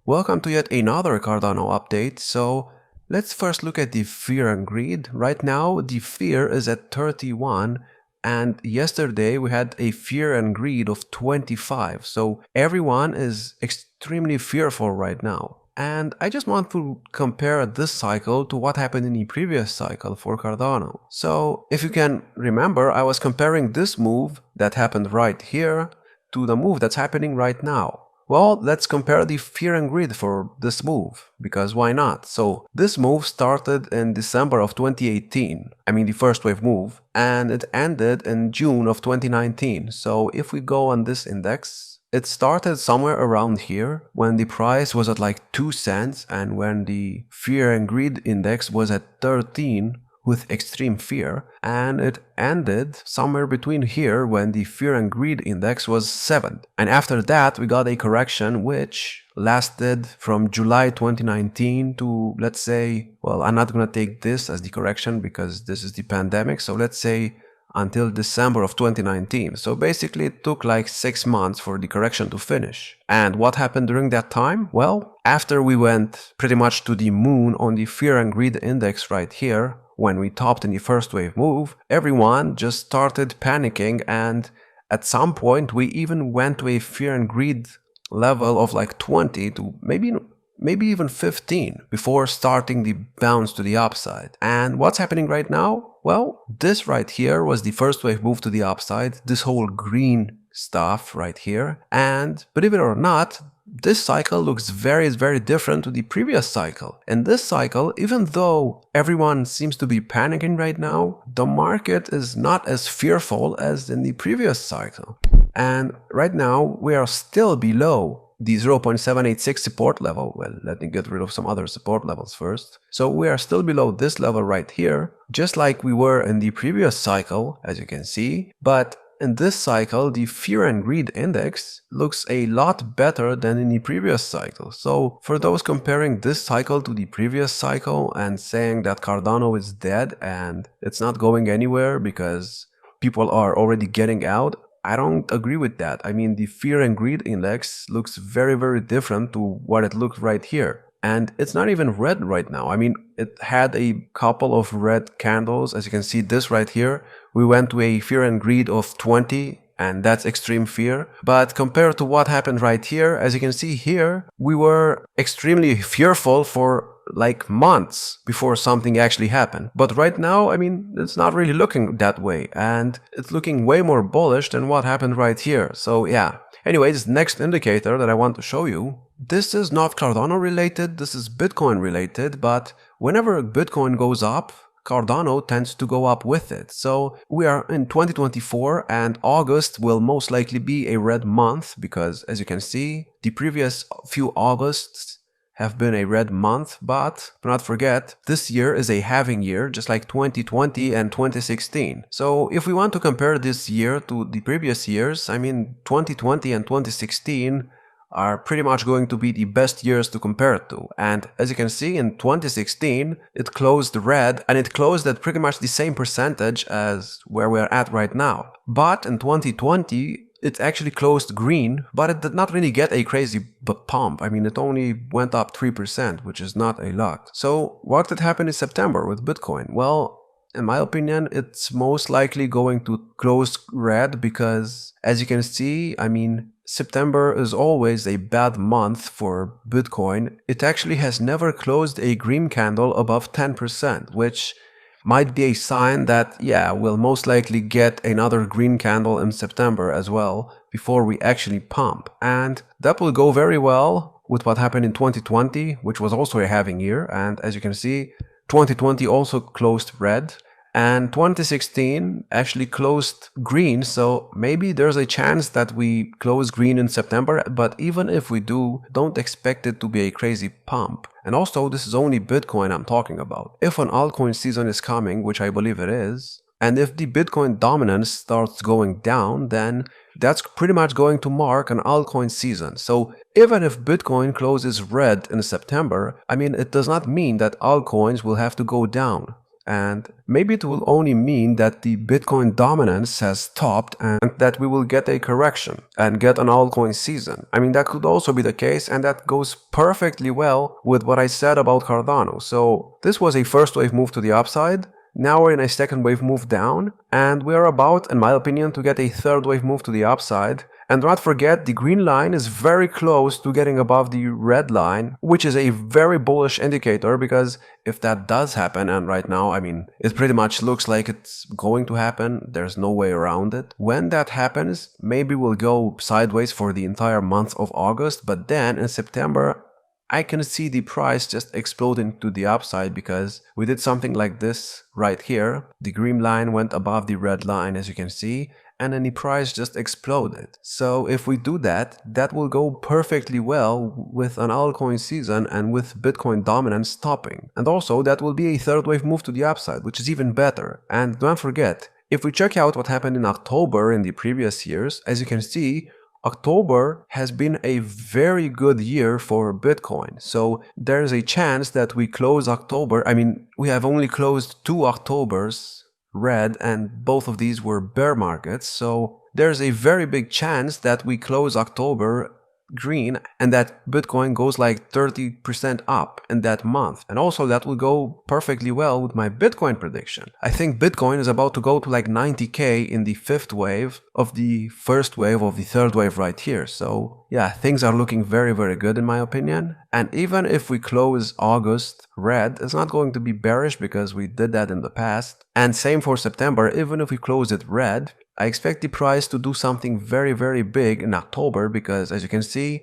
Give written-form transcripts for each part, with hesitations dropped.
Welcome to yet another Cardano update. So let's first look at the fear and greed. Right now the fear is at 31 and yesterday we had a fear and greed of 25. So everyone is extremely fearful right now. And I just want to compare this cycle to what happened in the previous cycle for Cardano. So if you can remember, I was comparing this move that happened right here to the move that's happening right now. Well, let's compare the fear and greed for this move, because why not? So this move started in December of 2018, I mean the first wave move, and it ended in June of 2019. So if we go on this index, it started somewhere around here when the price was at like 2 cents and when the fear and greed index was at 13 with extreme fear, and it ended somewhere between here when the fear and greed index was 7. And after that we got a correction which lasted from July 2019 to, let's say, well, I'm not gonna take this as the correction because this is the pandemic, so let's say until December of 2019. So basically it took like 6 months for the correction to finish. And what happened during that time? Well, after we went pretty much to the moon on the fear and greed index right here, when we topped in the first wave move, everyone just started panicking, and at some point we even went to a fear and greed level of like 20 to maybe even 15 before starting the bounce to the upside. And what's happening right now? Well, this right here was the first wave move to the upside, this whole green stuff right here. And believe it or not, this cycle looks very different to the previous cycle. In this cycle, even though everyone seems to be panicking right now, the market is not as fearful as in the previous cycle. And right now we are still below the 0.786 support level. Well, let me get rid of some other support levels first. So we are still below this level right here, just like we were in the previous cycle, as you can see. But in this cycle, the fear and greed index looks a lot better than in the previous cycle. So for those comparing this cycle to the previous cycle and saying that Cardano is dead and it's not going anywhere because people are already getting out, I don't agree with that. I mean, the fear and greed index looks very different to what it looks right here. And it's not even red right now. I mean, it had a couple of red candles. As you can see, this right here, we went to a fear and greed of 20, and that's extreme fear. But compared to what happened right here, as you can see here, we were extremely fearful for like months before something actually happened. But right now, I mean, it's not really looking that way, and it's looking way more bullish than what happened right here. So yeah. Anyways, next indicator that I want to show you, this is not Cardano related, this is Bitcoin related, but whenever Bitcoin goes up, Cardano tends to go up with it. So we are in 2024 and August will most likely be a red month because, as you can see, the previous few Augusts have been a red month, but do not forget, this year is a halving year, just like 2020 and 2016. So if we want to compare this year to the previous years, I mean 2020 and 2016 are pretty much going to be the best years to compare it to. And as you can see, in 2016, it closed red, and it closed at pretty much the same percentage as where we're at right now. But in 2020, it actually closed green, but it did not really get a crazy pump. I mean, it only went up 3%, which is not a lot. So what did happen in September with Bitcoin? Well, in my opinion, it's most likely going to close red because, as you can see, I mean, September is always a bad month for Bitcoin. It actually has never closed a green candle above 10%, which might be a sign that, yeah, we'll most likely get another green candle in September as well before we actually pump. And that will go very well with what happened in 2020, which was also a halving year. And as you can see, 2020 also closed red. And 2016 actually closed green, so maybe there's a chance that we close green in September, but even if we do, don't expect it to be a crazy pump. And also, this is only Bitcoin I'm talking about. If an altcoin season is coming, which I believe it is, and if the Bitcoin dominance starts going down, then that's pretty much going to mark an altcoin season. So even if Bitcoin closes red in September, I mean, it does not mean that altcoins will have to go down. and maybe it will only mean that the Bitcoin dominance has stopped and that we will get a correction and get an altcoin season. I mean, that could also be the case, and that goes perfectly well with what I said about Cardano. So this was a first wave move to the upside. Now we're in a second wave move down, and we are about, in my opinion, to get a third wave move to the upside. And do not forget, the green line is very close to getting above the red line, which is a very bullish indicator, because if that does happen, and right now, I mean, it pretty much looks like it's going to happen, there's no way around it. When that happens, maybe we'll go sideways for the entire month of August, but then in September, I can see the price just exploding to the upside, because we did something like this right here. The green line went above the red line, as you can see, and then the price just exploded. So if we do that, that will go perfectly well with an altcoin season and with Bitcoin dominance stopping. And also that will be a third wave move to the upside, which is even better. And don't forget, if we check out what happened in October in the previous years, as you can see, October has been a very good year for Bitcoin. So there's a chance that we close October. I mean, we have only closed 2 Octobers red, and both of these were bear markets. So there's a very big chance that we close October green and that Bitcoin goes like 30% up in that month. And also that will go perfectly well with my Bitcoin prediction. I think Bitcoin is about to go to like 90K in the 5th wave of the first wave of the 3rd wave right here. So yeah, things are looking very, very good in my opinion. And even if we close August red, it's not going to be bearish because we did that in the past. And same for September, even if we close it red, I expect the price to do something very, very big in October, because as you can see,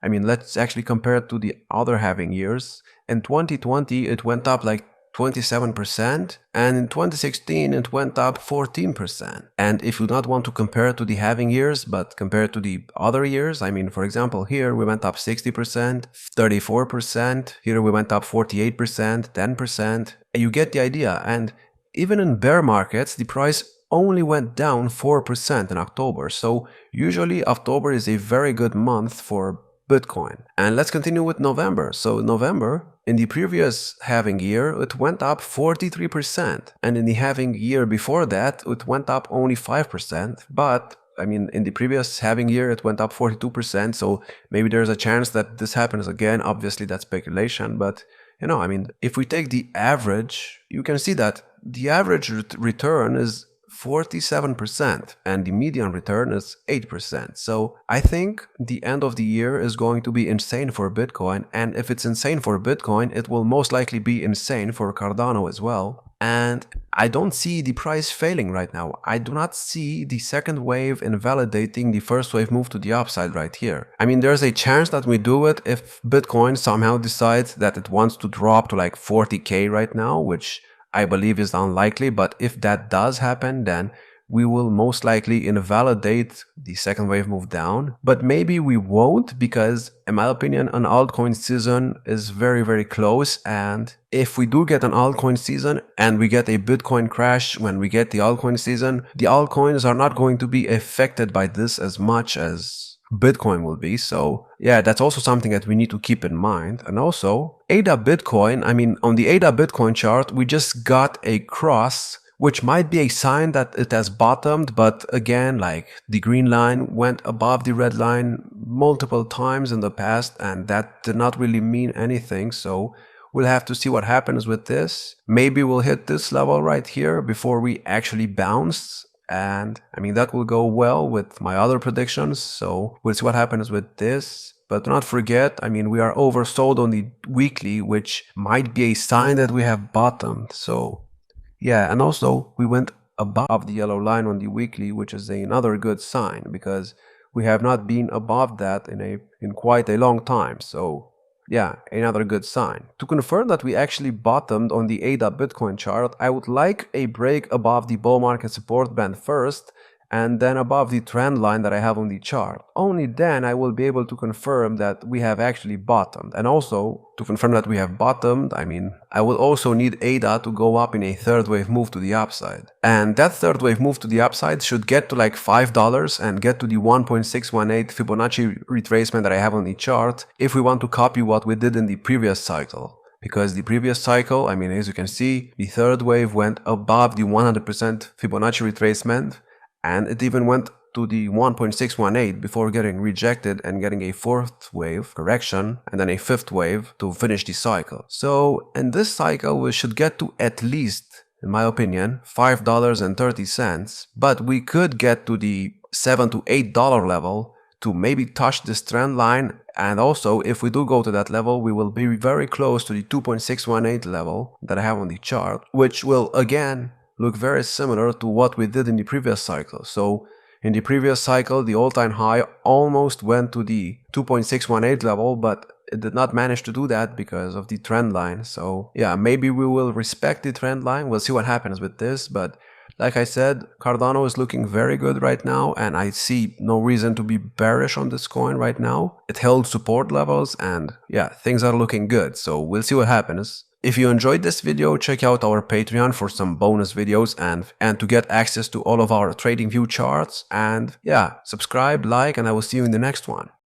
I mean, let's actually compare it to the other halving years. In 2020, it went up like 27%, and in 2016, it went up 14%. And if you don't want to compare it to the halving years, but compare it to the other years, I mean, for example, here we went up 60%, 34%, here we went up 48%, 10%. You get the idea. And even in bear markets, the price only went down 4% in October. So usually October is a very good month for Bitcoin. And let's continue with November. So November, in the previous halving year, it went up 43%. And in the halving year before that, it went up only 5%. But I mean, in the previous halving year, it went up 42%. So maybe there's a chance that this happens again. Obviously, that's speculation. But, you know, I mean, if we take the average, you can see that the average return is 47% and the median return is 8%. So I think the end of the year is going to be insane for Bitcoin, and if it's insane for Bitcoin, it will most likely be insane for Cardano as well. And I don't see the price failing right now. I do not see the second wave invalidating the first wave move to the upside right here. I mean, there's a chance that we do it if Bitcoin somehow decides that it wants to drop to like 40K right now, which I believe is unlikely, but if that does happen, then we will most likely invalidate the second wave move down. But maybe we won't, because in my opinion, an altcoin season is very, very close. And if we do get an altcoin season and we get a Bitcoin crash when we get the altcoin season, the altcoins are not going to be affected by this as much as Bitcoin will be. So yeah, that's also something that we need to keep in mind. And also ADA Bitcoin, I mean, on the ADA Bitcoin chart, we just got a cross, which might be a sign that it has bottomed. But again, like the green line went above the red line multiple times in the past, and that did not really mean anything. So we'll have to see what happens with this. Maybe we'll hit this level right here before we actually bounce. And I mean, that will go well with my other predictions. So we'll see what happens with this. But do not forget, I mean, we are oversold on the weekly, which might be a sign that we have bottomed. So yeah, and also we went above the yellow line on the weekly, which is another good sign, because we have not been above that in quite a long time. So yeah, another good sign. To confirm that we actually bottomed on the ADA Bitcoin chart, I would like a break above the bull market support band first, and then above the trend line that I have on the chart. Only then I will be able to confirm that we have actually bottomed. And also, to confirm that we have bottomed, I mean, I will also need ADA to go up in a third wave move to the upside. And that third wave move to the upside should get to like $5 and get to the 1.618 Fibonacci retracement that I have on the chart if we want to copy what we did in the previous cycle. because the previous cycle, I mean, as you can see, the third wave went above the 100% Fibonacci retracement, and it even went to the 1.618 before getting rejected and getting a fourth wave correction and then a fifth wave to finish the cycle. So in this cycle we should get to at least, in my opinion, $5.30, but we could get to the $7 to $8 level to maybe touch this trend line, and also if we do go to that level we will be very close to the 2.618 level that I have on the chart, which will again look very similar to what we did in the previous cycle. So in the previous cycle, the all-time high almost went to the 2.618 level, but it did not manage to do that because of the trend line. So yeah, maybe we will respect the trend line. We'll see what happens with this, but like I said, Cardano is looking very good right now, and I see no reason to be bearish on this coin right now. It held support levels, and yeah, things are looking good. So we'll see what happens. If you enjoyed this video, check out our Patreon for some bonus videos and to get access to all of our TradingView charts. And yeah, subscribe, like, and I will see you in the next one.